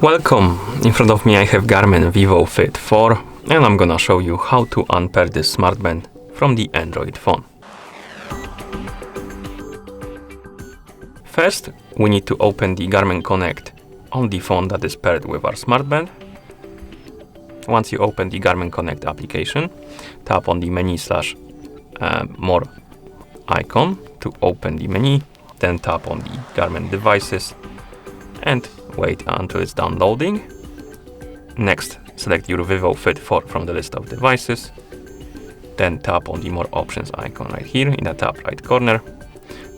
Welcome! In front of me I have Garmin Vivofit 4 and I'm gonna show you how to unpair this smartband from the Android phone. First, we need to open the Garmin Connect on the phone that is paired with our smartband. Once you open the Garmin Connect application, tap on the menu / more icon to open the menu, then tap on the Garmin devices and wait until it's downloading. Next, select your Vivofit 4 from the list of devices. Then tap on the more options icon right here in the top right corner.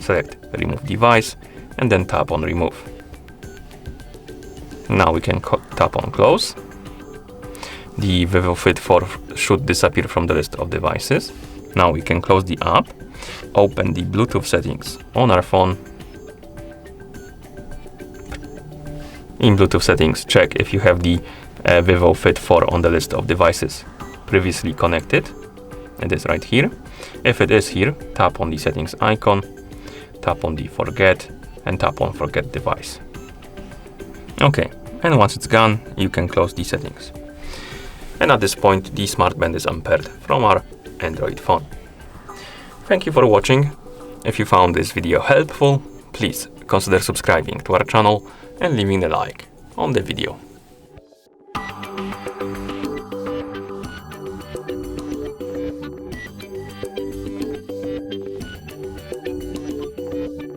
Select remove device and then tap on remove. Now we can tap on close. The Vivofit 4 should disappear from the list of devices. Now we can close the app, open the Bluetooth settings on our phone. In Bluetooth settings, check if you have the Vivofit 4 on the list of devices previously connected. It is right here. If it is here, tap on the settings icon, tap on the forget, and tap on forget device. Okay, and once it's gone, you can close the settings. And at this point, the smartband is unpaired from our Android phone. Thank you for watching. If you found this video helpful, please consider subscribing to our channel and leaving a like on the video.